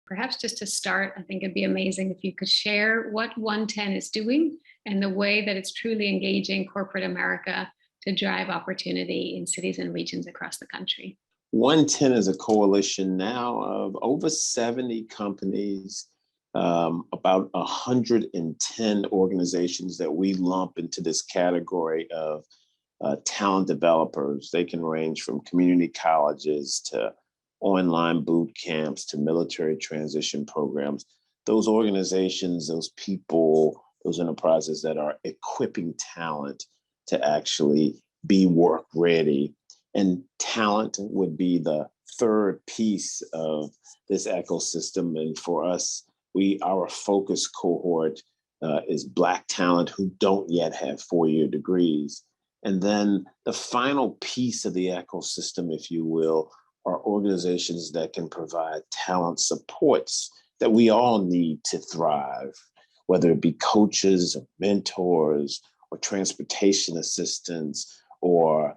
Perhaps just to start, I think it'd be amazing if you could share what OneTen is doing and the way that it's truly engaging corporate America to drive opportunity in cities and regions across the country. OneTen is a coalition now of over 70 companies, about 110 organizations that we lump into this category of talent developers. They can range from community colleges to online boot camps to military transition programs. Those organizations, those people, those enterprises that are equipping talent to actually be work ready. And talent would be the third piece of this ecosystem. And for us, our focus cohort is Black talent who don't yet have four-year degrees. And then the final piece of the ecosystem, if you will, are organizations that can provide talent supports that we all need to thrive, whether it be coaches, or mentors, or transportation assistants, or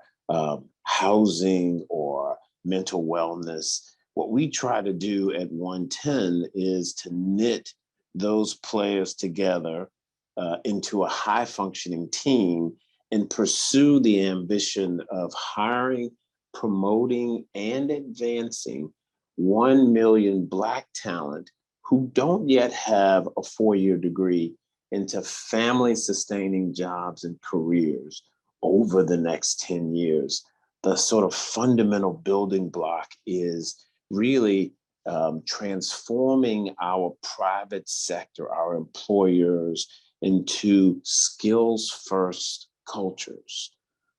housing, or mental wellness. What we try to do at OneTen is to knit those players together into a high-functioning team and pursue the ambition of hiring, promoting, and advancing 1 million Black talent who don't yet have a four-year degree into family-sustaining jobs and careers over the next 10 years. The sort of fundamental building block is really transforming our private sector, our employers, into skills-first cultures,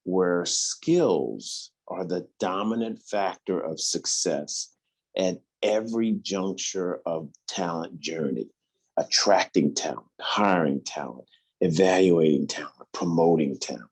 where skills are the dominant factor of success at every juncture of talent journey: attracting talent, hiring talent, evaluating talent, promoting talent.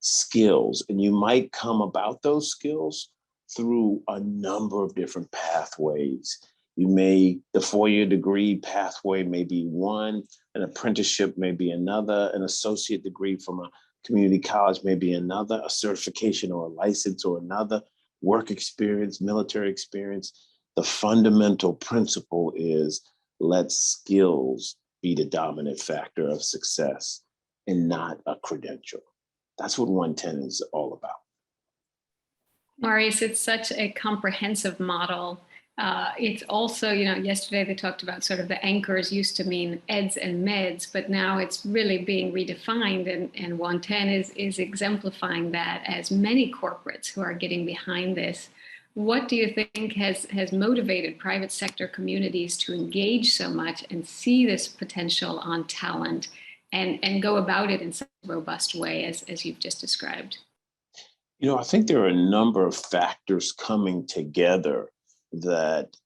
Skills, and you might come about those skills through a number of different pathways. The four-year degree pathway may be one, an apprenticeship may be another, an associate degree from a community college may be another, a certification or a license or another, work experience, military experience. The fundamental principle is let skills be the dominant factor of success and not a credential. That's what OneTen is all about. Maurice, it's such a comprehensive model. It's also, yesterday they talked about sort of the anchors used to mean eds and meds, but now it's really being redefined, and OneTen is exemplifying that as many corporates who are getting behind this. What do you think has motivated private sector communities to engage so much and see this potential on talent and go about it in such a robust way as you've just described? I think there are a number of factors coming together that's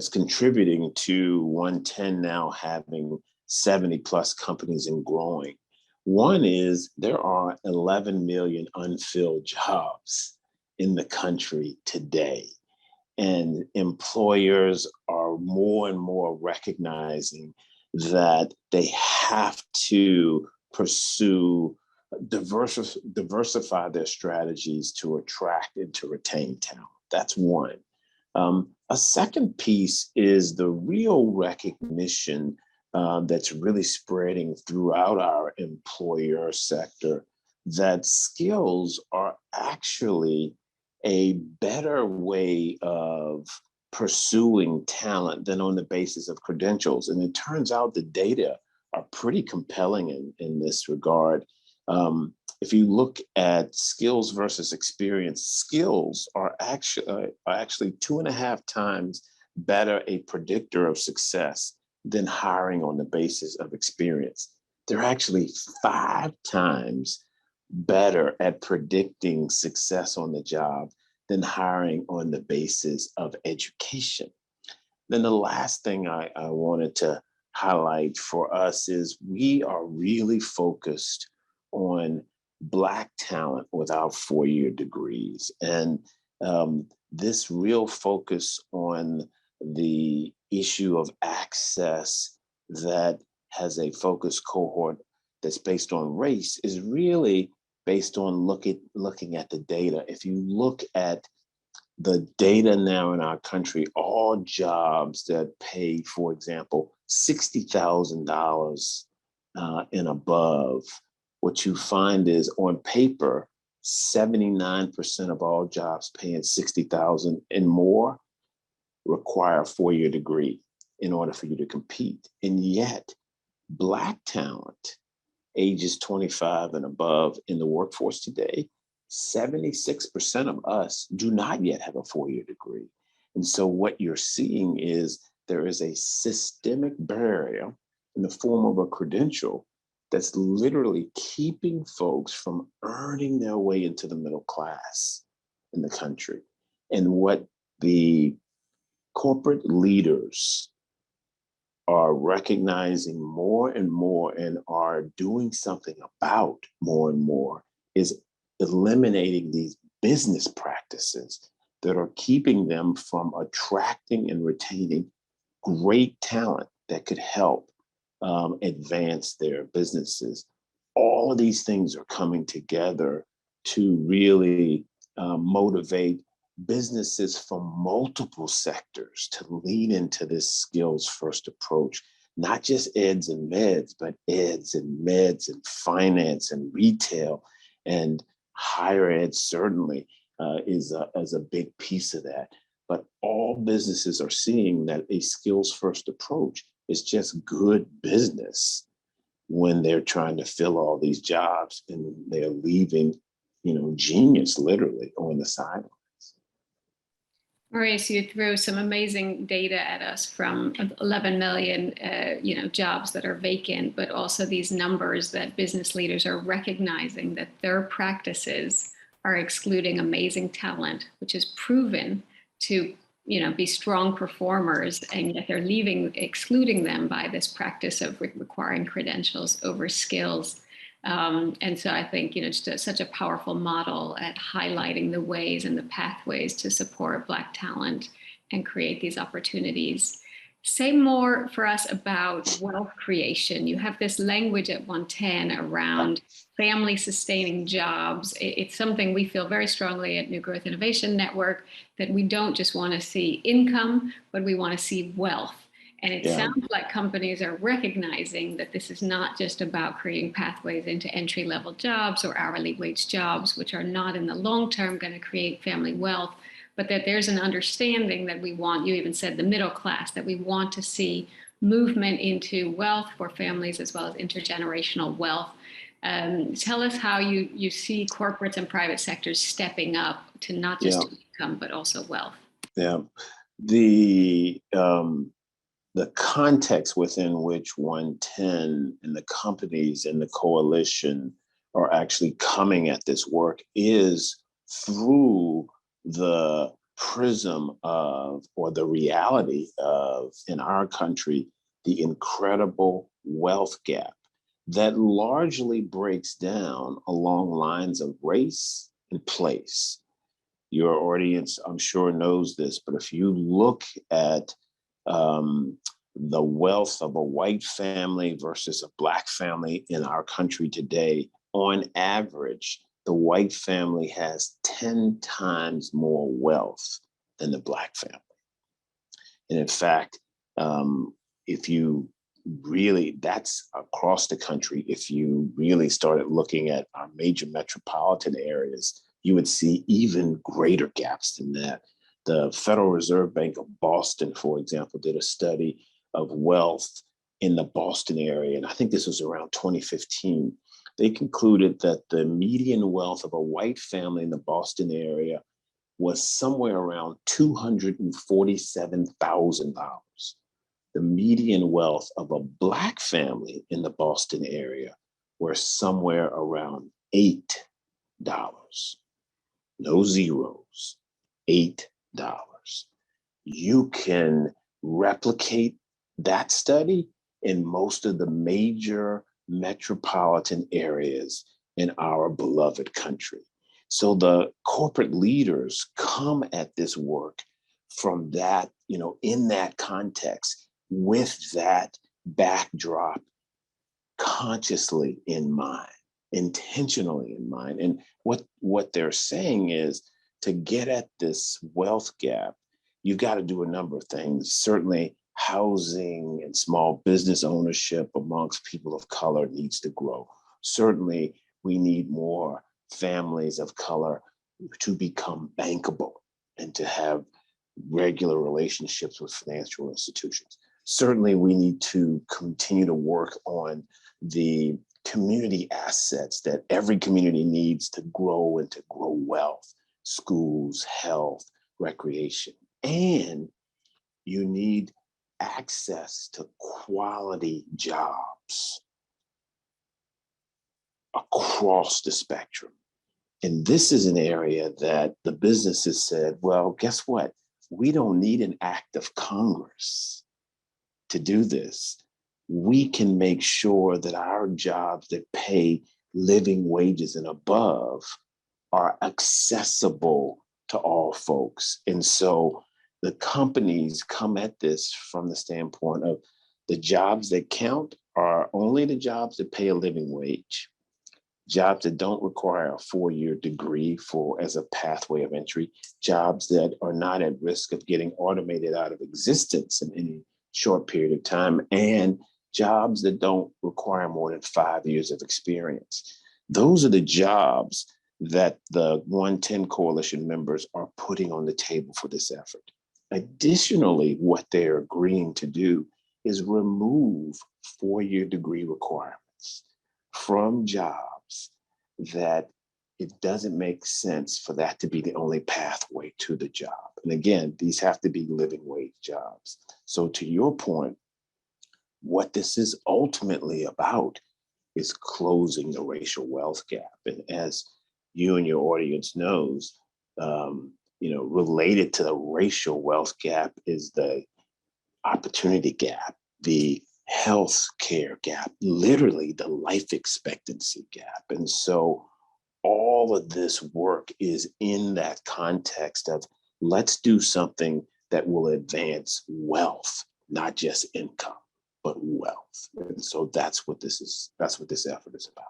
contributing to OneTen now having 70 plus companies and growing. One is there are 11 million unfilled jobs in the country today, and employers are more and more recognizing that they have to pursue diversify their strategies to attract and to retain talent. That's one. A second piece is the real recognition that's really spreading throughout our employer sector that skills are actually a better way of pursuing talent than on the basis of credentials. And it turns out the data are pretty compelling in this regard. If you look at skills versus experience, skills are actually 2.5 times better a predictor of success than hiring on the basis of experience. They're actually 5 times better at predicting success on the job than hiring on the basis of education. Then the last thing I wanted to highlight for us is we are really focused on Black talent without four-year degrees. And this real focus on the issue of access that has a focus cohort that's based on race is really based on looking at the data. If you look at the data now in our country, all jobs that pay, for example, $60,000 and above, what you find is on paper, 79% of all jobs paying 60,000 and more require a 4-year degree in order for you to compete. And yet, Black talent, ages 25 and above in the workforce today, 76% of us do not yet have a 4-year degree. And so what you're seeing is there is a systemic barrier in the form of a credential that's literally keeping folks from earning their way into the middle class in the country. And what the corporate leaders are recognizing more and more and are doing something about more and more is eliminating these business practices that are keeping them from attracting and retaining great talent that could help advance their businesses. All of these things are coming together to really motivate businesses from multiple sectors to lean into this skills first approach, not just eds and meds, but eds and meds and finance and retail and higher ed certainly is a big piece of that. But all businesses are seeing that a skills first approach is just good business when they're trying to fill all these jobs and they're leaving, genius literally on the sideline. Maurice, you threw some amazing data at us from 11 million, jobs that are vacant, but also these numbers that business leaders are recognizing that their practices are excluding amazing talent, which is proven to, be strong performers, and yet they're excluding them by this practice of requiring credentials over skills. And so I think, just such a powerful model at highlighting the ways and the pathways to support Black talent and create these opportunities. Say more for us about wealth creation. You have this language at OneTen around family sustaining jobs. It's something we feel very strongly at New Growth Innovation Network, that we don't just want to see income, but we want to see wealth. And it sounds like companies are recognizing that this is not just about creating pathways into entry-level jobs or hourly wage jobs, which are not in the long term going to create family wealth, but that there's an understanding that we want, you even said the middle class, that we want to see movement into wealth for families as well as intergenerational wealth. Tell us how you see corporates and private sectors stepping up to not just income, but also wealth. Yeah. The context within which OneTen and the companies and the coalition are actually coming at this work is through the prism of, or the reality of, in our country, the incredible wealth gap that largely breaks down along lines of race and place. Your audience, I'm sure, knows this, but if you look at the wealth of a white family versus a Black family in our country today, on average, the white family has 10 times more wealth than the Black family. And in fact, if you really, that's across the country, if you really started looking at our major metropolitan areas, you would see even greater gaps than that. The Federal Reserve Bank of Boston, for example, did a study of wealth in the Boston area, and I think this was around 2015. They concluded that the median wealth of a white family in the Boston area was somewhere around $247,000. The median wealth of a Black family in the Boston area were somewhere around $8. No zeros, $8. You can replicate that study in most of the major metropolitan areas in our beloved country. So the corporate leaders come at this work from that, in that context, with that backdrop consciously in mind, intentionally in mind. And what they're saying is, to get at this wealth gap, you got to do a number of things. Certainly, housing and small business ownership amongst people of color needs to grow. Certainly, we need more families of color to become bankable and to have regular relationships with financial institutions. Certainly, we need to continue to work on the community assets that every community needs to grow and to grow wealth: schools, health, recreation. And you need access to quality jobs across the spectrum. And this is an area that the businesses said, well, guess what? We don't need an act of Congress to do this. We can make sure that our jobs that pay living wages and above are accessible to all folks. And so the companies come at this from the standpoint of the jobs that count are only the jobs that pay a living wage, jobs that don't require a 4-year degree as a pathway of entry, jobs that are not at risk of getting automated out of existence in any short period of time, and jobs that don't require more than 5 years of experience. Those are the jobs that the OneTen Coalition members are putting on the table for this effort. Additionally, what they're agreeing to do is remove 4-year degree requirements from jobs that it doesn't make sense for that to be the only pathway to the job. And again, these have to be living wage jobs. So to your point, what this is ultimately about is closing the racial wealth gap. And as you and your audience knows, related to the racial wealth gap is the opportunity gap, the health care gap, literally the life expectancy gap. And so all of this work is in that context of let's do something that will advance wealth, not just income, but wealth. And so that's what this effort is about.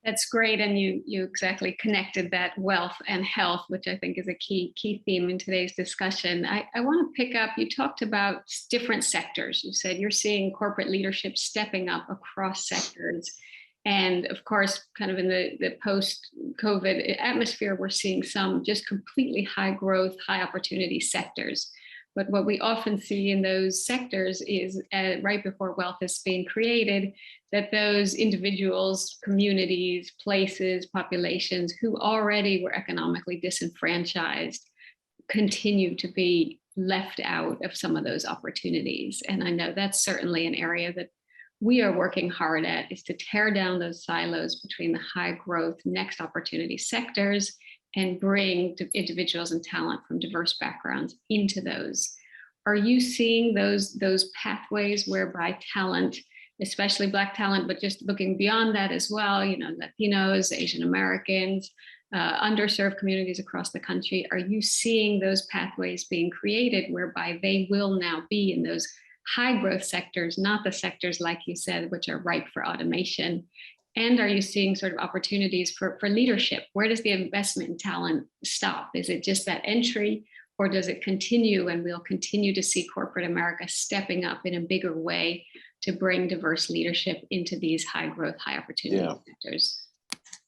That's great. And you exactly connected that wealth and health, which I think is a key theme in today's discussion. I want to pick up, you talked about different sectors. You said you're seeing corporate leadership stepping up across sectors. And of course, kind of in the post-COVID atmosphere, we're seeing some just completely high growth, high opportunity sectors. But what we often see in those sectors is right before wealth is being created, that those individuals, communities, places, populations who already were economically disenfranchised continue to be left out of some of those opportunities. And I know that's certainly an area that we are working hard at, is to tear down those silos between the high growth next opportunity sectors and bring individuals and talent from diverse backgrounds into those. Are you seeing those pathways whereby talent, especially Black talent, but just looking beyond that as well, Latinos, Asian Americans, underserved communities across the country, are you seeing those pathways being created whereby they will now be in those high growth sectors, not the sectors, like you said, which are ripe for automation? And are you seeing sort of opportunities for leadership? Where does the investment in talent stop? Is it just that entry, or does it continue, and we'll continue to see corporate America stepping up in a bigger way to bring diverse leadership into these high growth, high opportunity sectors?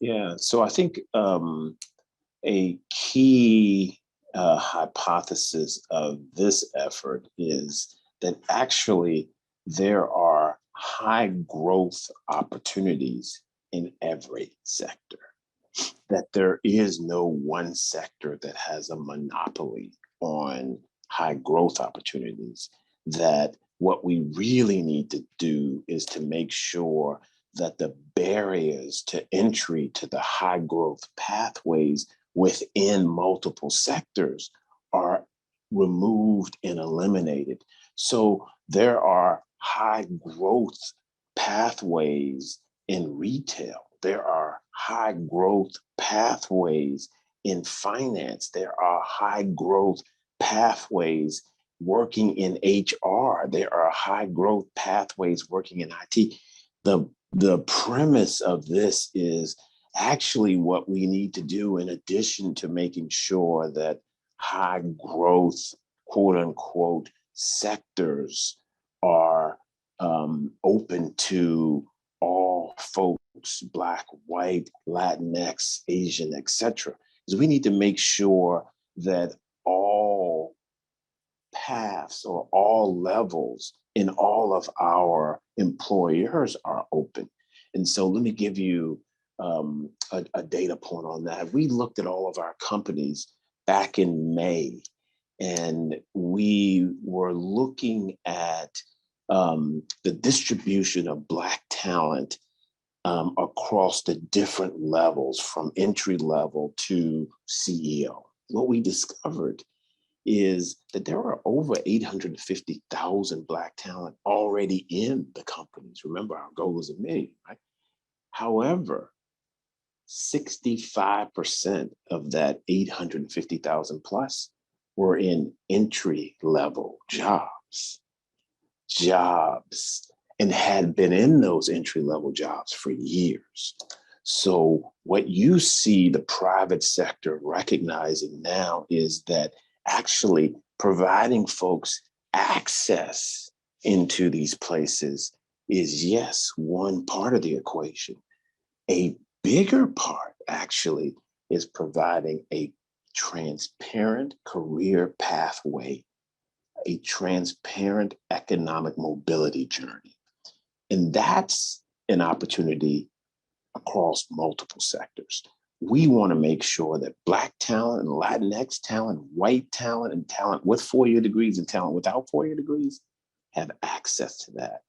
Yeah, so I think a key hypothesis of this effort is that actually there are high growth opportunities in every sector, that there is no one sector that has a monopoly on high growth opportunities, that what we really need to do is to make sure that the barriers to entry to the high growth pathways within multiple sectors are removed and eliminated. So there are high growth pathways in retail. There are high growth pathways in finance. There are high growth pathways working in HR. There are high growth pathways working in IT. The premise of this is actually what we need to do, in addition to making sure that high growth, quote unquote, sectors are open to all folks, Black, white, Latinx, Asian, etc., is we need to make sure that all paths or all levels in all of our employers are open. And so let me give you a data point on that. We looked at all of our companies back in May, and we were looking at the distribution of Black talent across the different levels, from entry level to CEO. What we discovered is that there are over 850,000 Black talent already in the companies. Remember, our goal is 1 million, right? However, 65% of that 850,000 plus were in entry level jobs, and had been in those entry level jobs for years. So what you see the private sector recognizing now is that actually providing folks access into these places is, yes, one part of the equation. A bigger part actually is providing a transparent career pathway, a transparent economic mobility journey. And that's an opportunity across multiple sectors. We want to make sure that Black talent and Latinx talent, white talent, and talent with 4-year degrees and talent without 4-year degrees have access to that.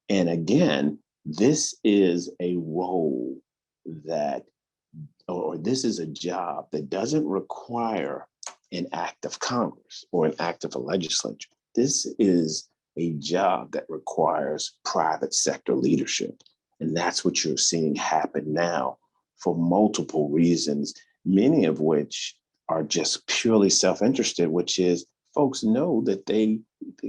And again, this is a role that, or this is a job that doesn't require an act of Congress or an act of a legislature. This is a job that requires private sector leadership. And that's what you're seeing happen now for multiple reasons, many of which are just purely self-interested, which is folks know that they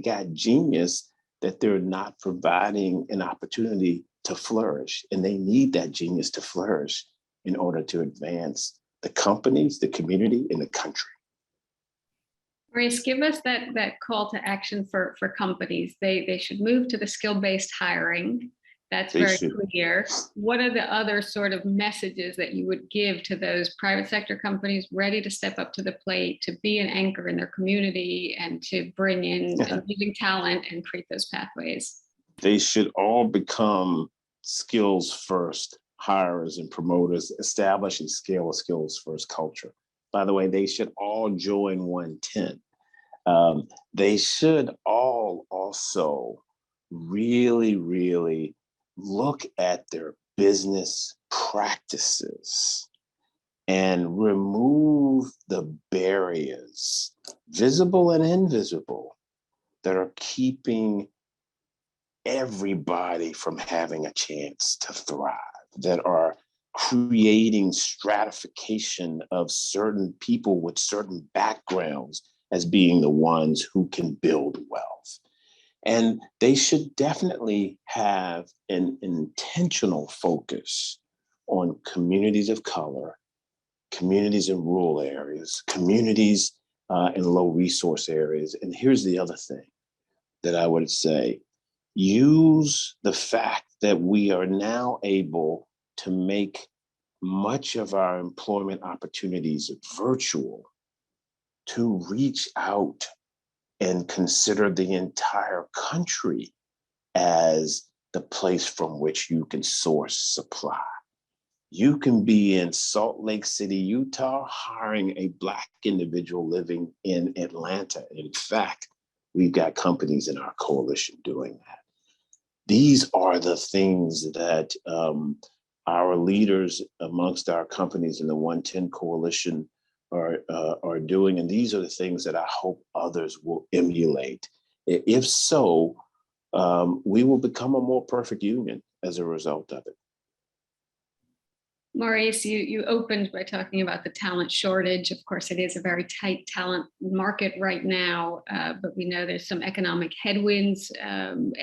got genius, that they're not providing an opportunity to flourish. And they need that genius to flourish in order to advance the companies, the community, and the country. Maurice, give us that call to action for companies. They should move to the skill-based hiring. That's very clear. What are the other sort of messages that you would give to those private sector companies ready to step up to the plate, to be an anchor in their community, and to bring in amazing talent and create those pathways? They should all become skills first hirers and promoters, establish and scale a skills first culture. By the way, they should all join OneTen. They should all also really look at their business practices and remove the barriers, visible and invisible, that are keeping everybody from having a chance to thrive, that are creating stratification of certain people with certain backgrounds as being the ones who can build wealth. And they should definitely have an intentional focus on communities of color, communities in rural areas, communities in low resource areas. And here's the other thing that I would say: use the fact that we are now able to make much of our employment opportunities virtual to reach out and consider the entire country as the place from which you can source supply. You can be in Salt Lake City, Utah, hiring a Black individual living in Atlanta. In fact, we've got companies in our coalition doing that. These are the things that our leaders amongst our companies in the OneTen coalition are doing. And these are the things that I hope others will emulate. If so, we will become a more perfect union as a result of it. Maurice, you opened by talking about the talent shortage. Of course, it is a very tight talent market right now, but we know there's some economic headwinds, and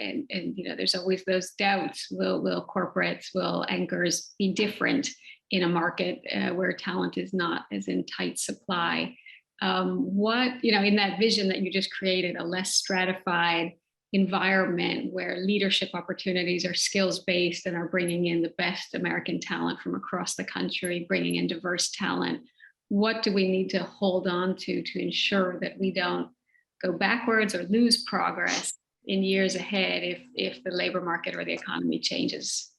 there's always those doubts. Will corporates, will anchors be different in a market where talent is not as in tight supply. What, in that vision that you just created, a less stratified environment where leadership opportunities are skills based and are bringing in the best American talent from across the country, bringing in diverse talent. What do we need to hold on to ensure that we don't go backwards or lose progress in years ahead if the labor market or the economy changes?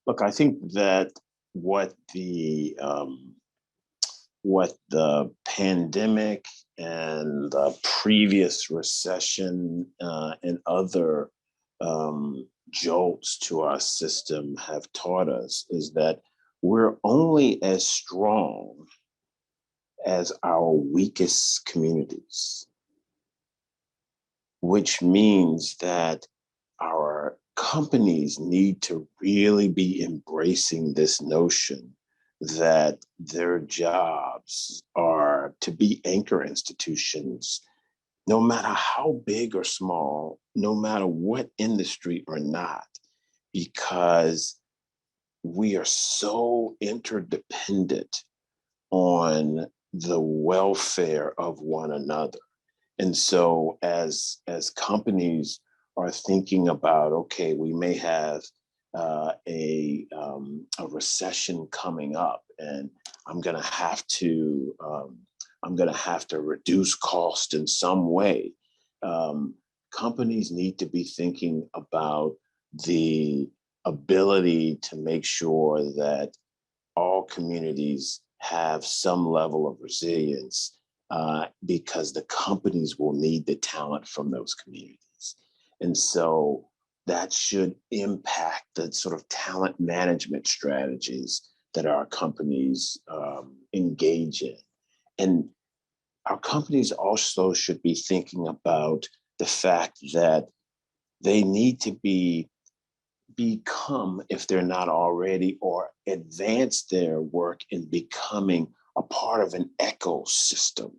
Look, I think that what the pandemic and the previous recession and other jolts to our system have taught us is that we're only as strong as our weakest communities, which means that our companies need to really be embracing this notion that their jobs are to be anchor institutions, no matter how big or small, no matter what industry or not, because we are so interdependent on the welfare of one another. And so as companies are thinking about, okay, we may have a recession coming up, and I'm going to have to reduce cost in some way. Companies need to be thinking about the ability to make sure that all communities have some level of resilience, because the companies will need the talent from those communities. And so that should impact the sort of talent management strategies that our companies engage in. And our companies also should be thinking about the fact that they need to become, if they're not already, or advance their work in becoming a part of an ecosystem,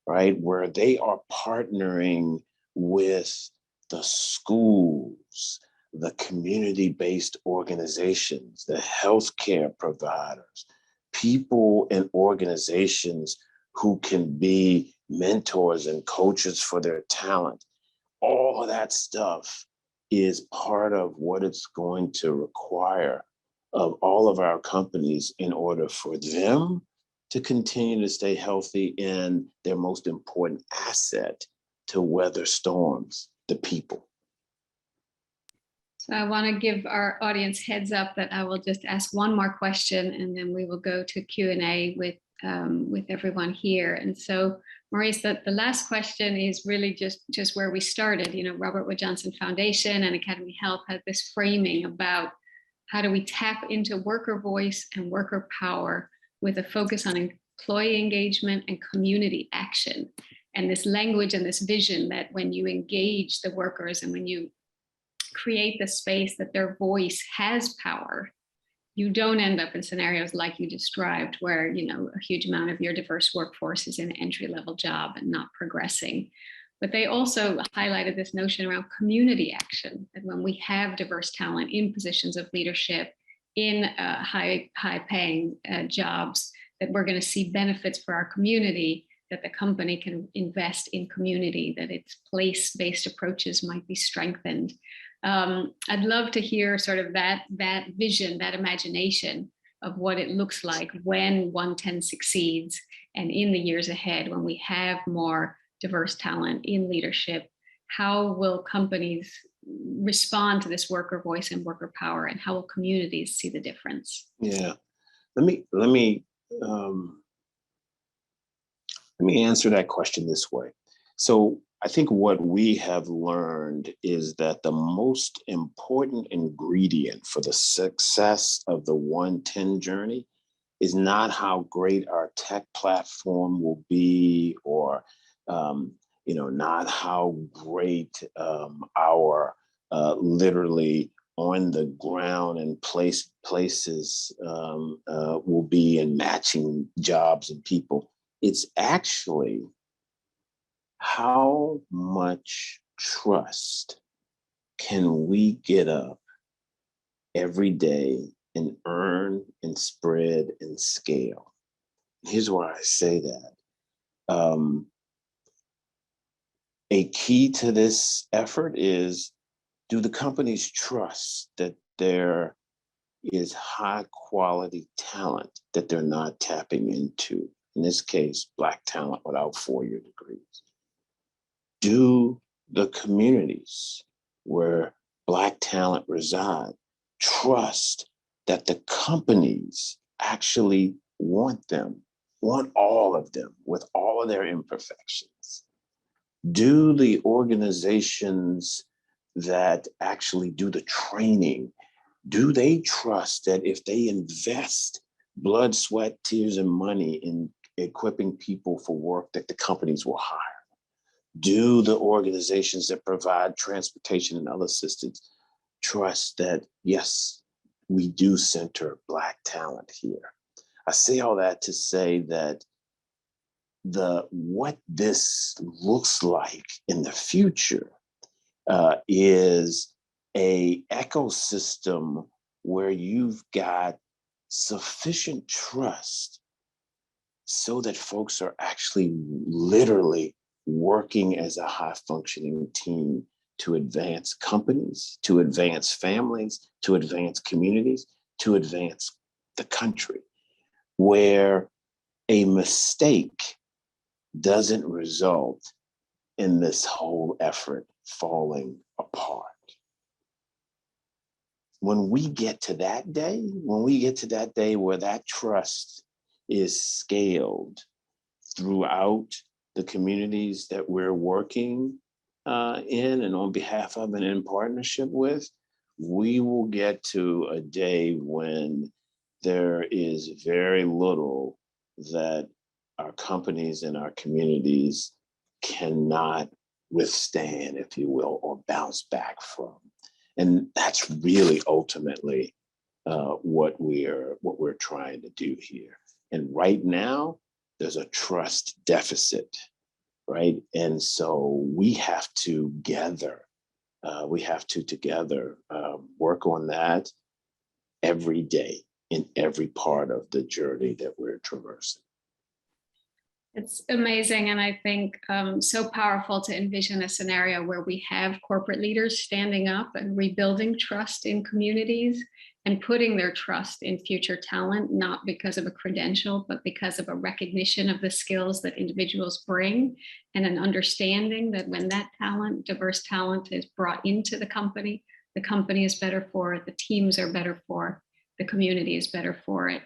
right? Where they are partnering with the schools, the community-based organizations, the healthcare providers, people and organizations who can be mentors and coaches for their talent. All of that stuff is part of what it's going to require of all of our companies in order for them to continue to stay healthy, and their most important asset to weather storms, the people. So I want to give our audience heads up that I will just ask one more question, and then we will go to Q&A with everyone here. And so, Maurice, the last question is really just where we started. Robert Wood Johnson Foundation and Academy Health had this framing about how do we tap into worker voice and worker power with a focus on employee engagement and community action. And this language and this vision that when you engage the workers and when you create the space that their voice has power, you don't end up in scenarios like you described where, a huge amount of your diverse workforce is in an entry-level job and not progressing. But they also highlighted this notion around community action, that when we have diverse talent in positions of leadership, in high-paying jobs, that we're going to see benefits for our community, that the company can invest in community, that its place-based approaches might be strengthened. I'd love to hear sort of that vision, that imagination of what it looks like when OneTen succeeds, and in the years ahead when we have more diverse talent in leadership. How will companies respond to this worker voice and worker power, and how will communities see the difference? Yeah, let me answer that question this way. So I think what we have learned is that the most important ingredient for the success of the OneTen journey is not how great our tech platform will be, or not how great our literally on the ground and places will be in matching jobs and people. It's actually how much trust can we get up every day and earn and spread and scale. Here's why I say that. A key to this effort is, do the companies trust that there is high quality talent that they're not tapping into? In this case, Black talent without four-year degrees. Do the communities where Black talent reside trust that the companies actually want them, want all of them with all of their imperfections? Do the organizations that actually do the training, do they trust that if they invest blood, sweat, tears, and money in equipping people for work, that the companies will hire? Do the organizations that provide transportation and other assistance trust that, yes, we do center Black talent here? I say all that to say that what this looks like in the future is a ecosystem where you've got sufficient trust so that folks are actually literally working as a high functioning team to advance companies, to advance families, to advance communities, to advance the country, where a mistake doesn't result in this whole effort falling apart. When we get to that day, where that trust is scaled throughout the communities that we're working in and on behalf of and in partnership with, we will get to a day when there is very little that our companies and our communities cannot withstand, if you will, or bounce back from. And that's really ultimately what we're trying to do here. And right now, there's a trust deficit, right? And so we have to together work on that every day in every part of the journey that we're traversing. It's amazing. And I think so powerful to envision a scenario where we have corporate leaders standing up and rebuilding trust in communities and putting their trust in future talent, not because of a credential, but because of a recognition of the skills that individuals bring and an understanding that when that talent, diverse talent, is brought into the company is better for it, the teams are better for, the community is better for it.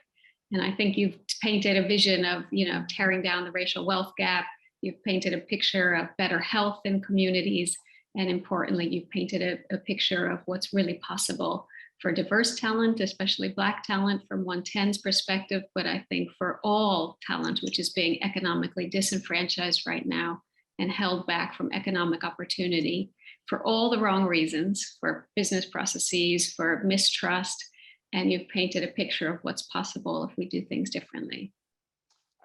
And I think you've painted a vision of, tearing down the racial wealth gap. You've painted a picture of better health in communities. And importantly, you've painted a picture of what's really possible for diverse talent, especially Black talent from OneTen's perspective, but I think for all talent, which is being economically disenfranchised right now and held back from economic opportunity for all the wrong reasons, for business processes, for mistrust. And you've painted a picture of what's possible if we do things differently.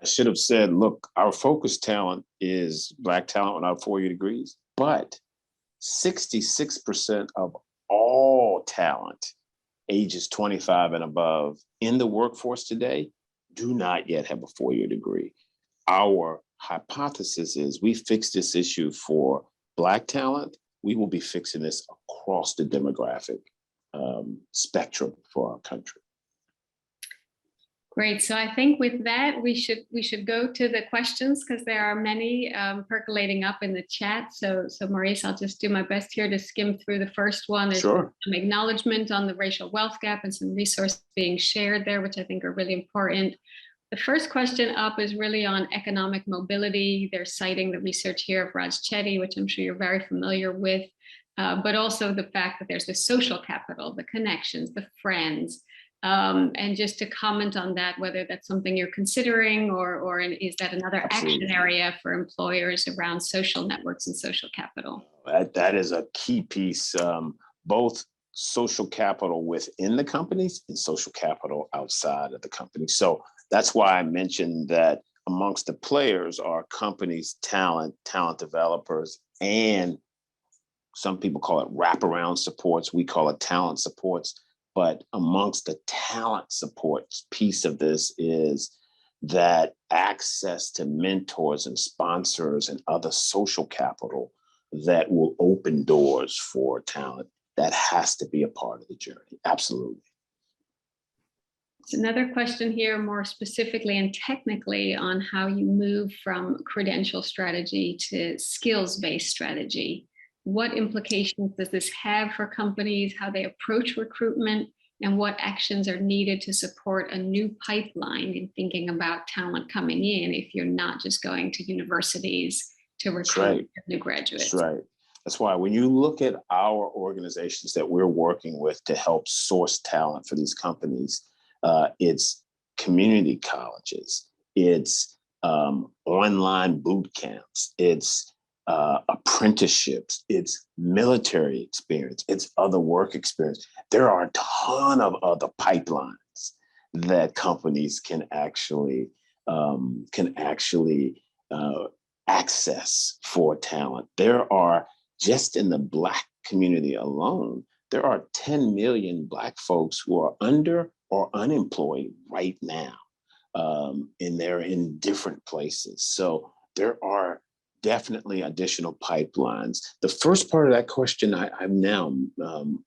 I should have said, look, our focus talent is Black talent without four-year degrees, but 66% of all talent ages 25 and above in the workforce today do not yet have a four-year degree. Our hypothesis is we fix this issue for Black talent, we will be fixing this across the demographic spectrum for our country. Great. So I think with that, we should go to the questions because there are many percolating up in the chat. So Maurice, I'll just do my best here to skim through the first one. Is Sure. Some acknowledgement on the racial wealth gap and some resources being shared there, which I think are really important. The first question up is really on economic mobility. They're citing the research here of Raj Chetty, which I'm sure you're very familiar with, but also the fact that there's the social capital, the connections, the friends, and just to comment on that, whether that's something you're considering or is that another Absolutely. action area for employers around social networks and social capital? That is a key piece, both social capital within the companies and social capital outside of the company. So that's why I mentioned that amongst the players are companies, talent developers, and some people call it wraparound supports. We call it talent supports But amongst the talent support piece of this is that access to mentors and sponsors and other social capital that will open doors for talent, that has to be a part of the journey. Absolutely. Another question here, more specifically and technically, on how you move from credential strategy to skills-based strategy. What implications does this have for companies, how they approach recruitment, and what actions are needed to support a new pipeline in thinking about talent coming in if you're not just going to universities to recruit new graduates? That's right. That's why when you look at our organizations that we're working with to help source talent for these companies, it's community colleges, it's online boot camps, it's apprenticeships, it's military experience, it's other work experience. There are a ton of other pipelines that companies can actually access for talent. There are, just in the Black community alone, there are 10 million Black folks who are under or unemployed right now, and they're in different places. So there are definitely additional pipelines. The first part of that question, I'm now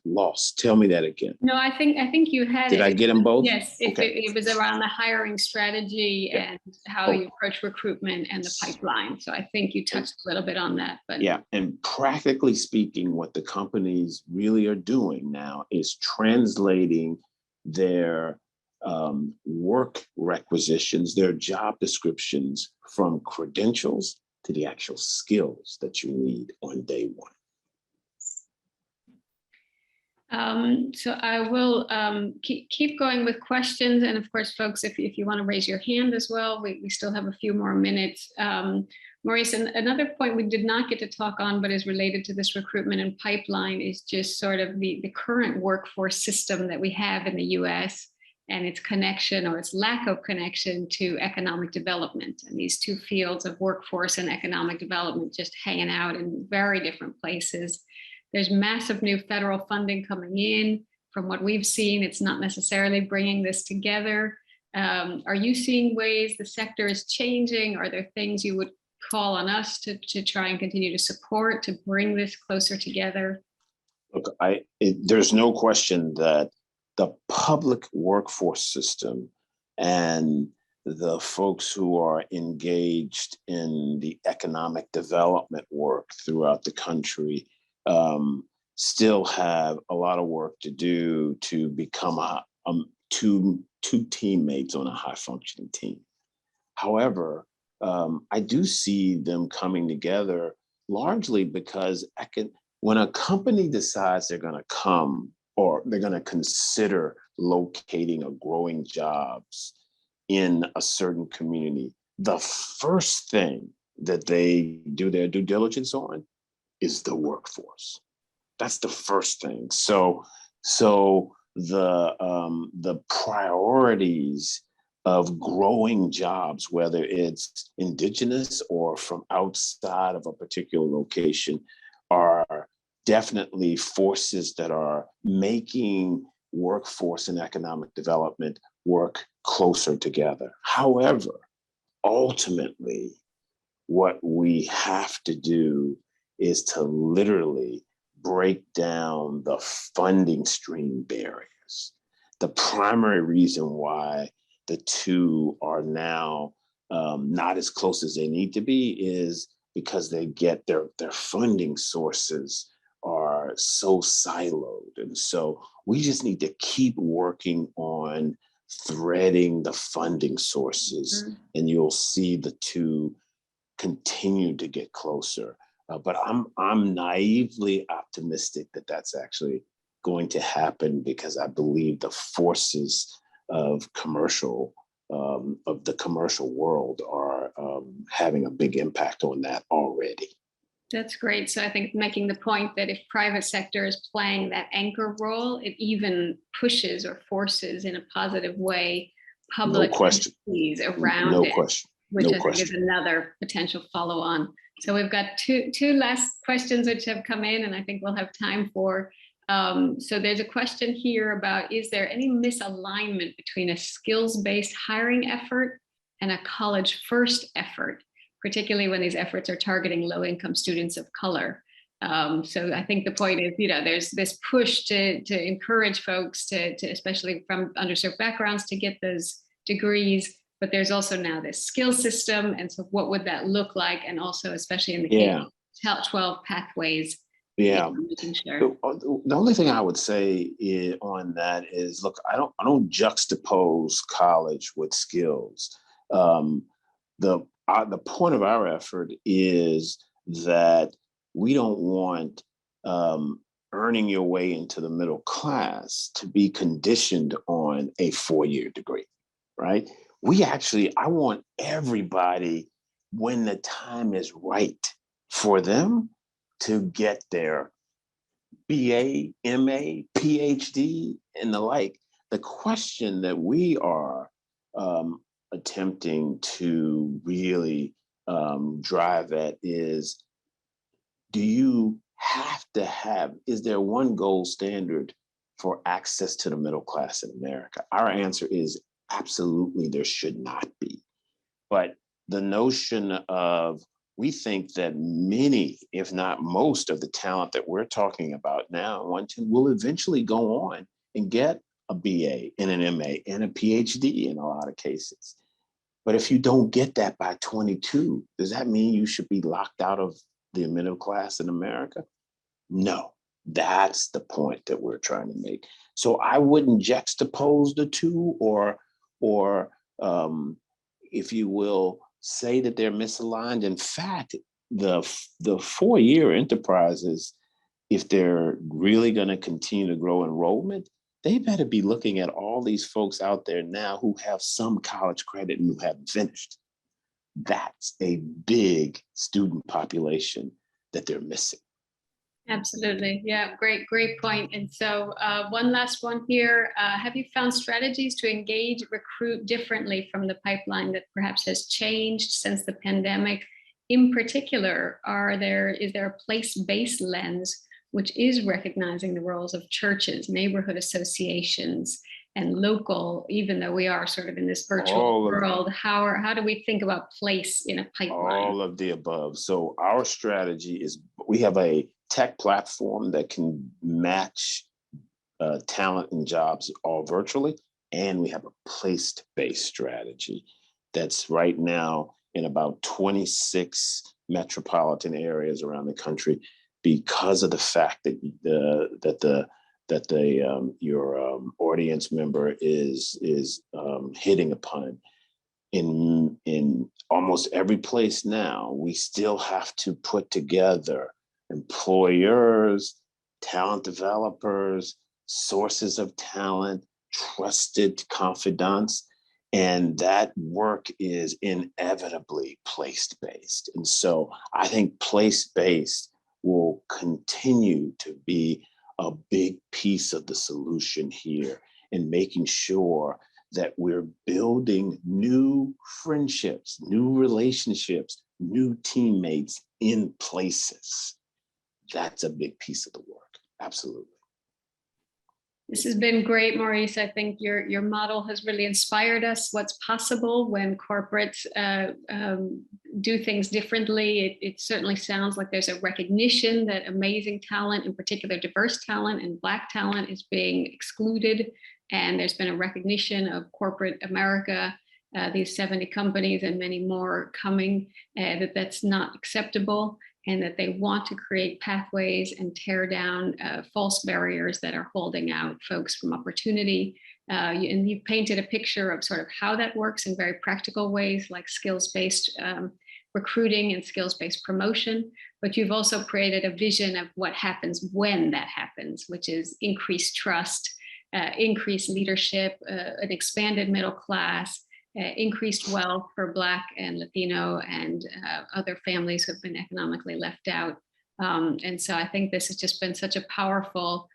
lost. Tell me that again. No, I think you had Did it. I get them both? Yes, Okay. it was around the hiring strategy and how you approach recruitment and the pipeline. So I think you touched a little bit on that. But yeah, and practically speaking, what the companies really are doing now is translating their work requisitions, their job descriptions, from credentials to the actual skills that you need on day one. So I will keep going with questions. And of course, folks, if you want to raise your hand as well, we still have a few more minutes. Maurice, another point we did not get to talk on, but is related to this recruitment and pipeline, is just sort of the current workforce system that we have in the US and its connection, or its lack of connection, to economic development. And these two fields of workforce and economic development just hanging out in very different places. There's massive new federal funding coming in. From what we've seen, it's not necessarily bringing this together. Are you seeing ways the sector is changing? Are there things you would call on us to try and continue to support, to bring this closer together? Look, there's no question that the public workforce system and the folks who are engaged in the economic development work throughout the country still have a lot of work to do to become two teammates on a high functioning team. However, I do see them coming together largely because when a company decides they're going to come, or they're going to consider locating or growing jobs in a certain community, the first thing that they do their due diligence on is the workforce. That's the first thing. So the priorities of growing jobs, whether it's indigenous or from outside of a particular location, are definitely forces that are making workforce and economic development work closer together. However, ultimately, what we have to do is to literally break down the funding stream barriers. The primary reason why the two are now not as close as they need to be is because they get their funding sources are so siloed. And so we just need to keep working on threading the funding sources, and you'll see the two continue to get closer. But I'm naively optimistic that that's actually going to happen, because I believe the forces of the commercial world are having a big impact on that already. That's great. So I think making the point that if private sector is playing that anchor role, it even pushes or forces in a positive way public entities around it, which I think is another potential follow-on. So we've got two last questions which have come in, and I think we'll have time for. So there's a question here about, is there any misalignment between a skills-based hiring effort and a college-first effort, particularly when these efforts are targeting low-income students of color? So I think the point is, there's this push to encourage folks to especially from underserved backgrounds, to get those degrees, but there's also now this skill system. And so what would that look like? And also, especially in the K-12 pathways. Yeah. Sure. The only thing I would say on that is, look, I don't juxtapose college with skills. The point of our effort is that we don't want earning your way into the middle class to be conditioned on a 4-year degree, right? I want everybody, when the time is right for them, to get their BA, MA, PhD, and the like. The question that we are attempting to really drive at is, is there one gold standard for access to the middle class in America? Our answer is absolutely there should not be. But the notion of, we think that many, if not most, of the talent that we're talking about now OneTen will eventually go on and get a BA and an MA and a PhD in a lot of cases. But if you don't get that by 22, does that mean you should be locked out of the middle class in America? No, that's the point that we're trying to make. So I wouldn't juxtapose the two, or if you will, say that they're misaligned. In fact, the 4-year enterprises, if they're really going to continue to grow enrollment, they better be looking at all these folks out there now who have some college credit and who haven't finished. That's a big student population that they're missing. Absolutely. Yeah, great point. And so one last one here. Have you found strategies to engage, recruit differently from the pipeline that perhaps has changed since the pandemic? In particular, is there a place-based lens which is recognizing the roles of churches, neighborhood associations, and local, even though we are sort of in this virtual world? How do we think about place in a pipeline? All of the above. So our strategy is, we have a tech platform that can match talent and jobs all virtually. And we have a place-based strategy that's right now in about 26 metropolitan areas around the country, because of the fact that your audience member is hitting upon. In almost every place now, we still have to put together employers, talent developers, sources of talent, trusted confidants, and that work is inevitably place-based. And so I think place-based will continue to be a big piece of the solution here in making sure that we're building new friendships, new relationships, new teammates in places. That's a big piece of the work. Absolutely. This has been great, Maurice. I think your model has really inspired us. What's possible when corporates do things differently. It certainly sounds like there's a recognition that amazing talent, in particular diverse talent and Black talent, is being excluded. And there's been a recognition of corporate America, these 70 companies and many more coming, that's not acceptable, and that they want to create pathways and tear down false barriers that are holding out folks from opportunity. And you've painted a picture of sort of how that works in very practical ways, like skills-based recruiting and skills-based promotion. But you've also created a vision of what happens when that happens, which is increased trust, increased leadership, an expanded middle class, increased wealth for Black and Latino and other families who have been economically left out. And so I think this has just been such a powerful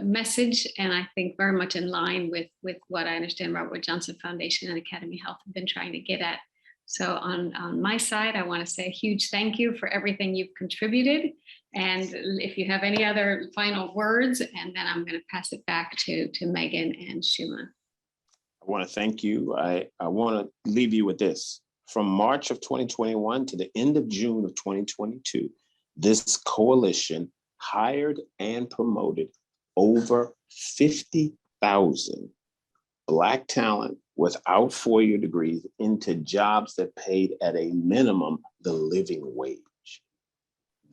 message, and I think very much in line with what I understand Robert Wood Johnson Foundation and Academy Health have been trying to get at. So on my side, I want to say a huge thank you for everything you've contributed, And if you have any other final words, and then I'm going to pass it back to Megan and Shuma. I want to thank you. I want to leave you with this. From March of 2021 to the end of June of 2022, this coalition hired and promoted over 50,000 Black talent without four-year degrees into jobs that paid at a minimum the living wage.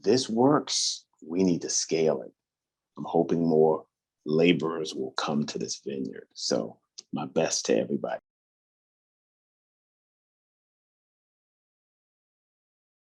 This works. We need to scale it. I'm hoping more laborers will come to this vineyard. So my best to everybody.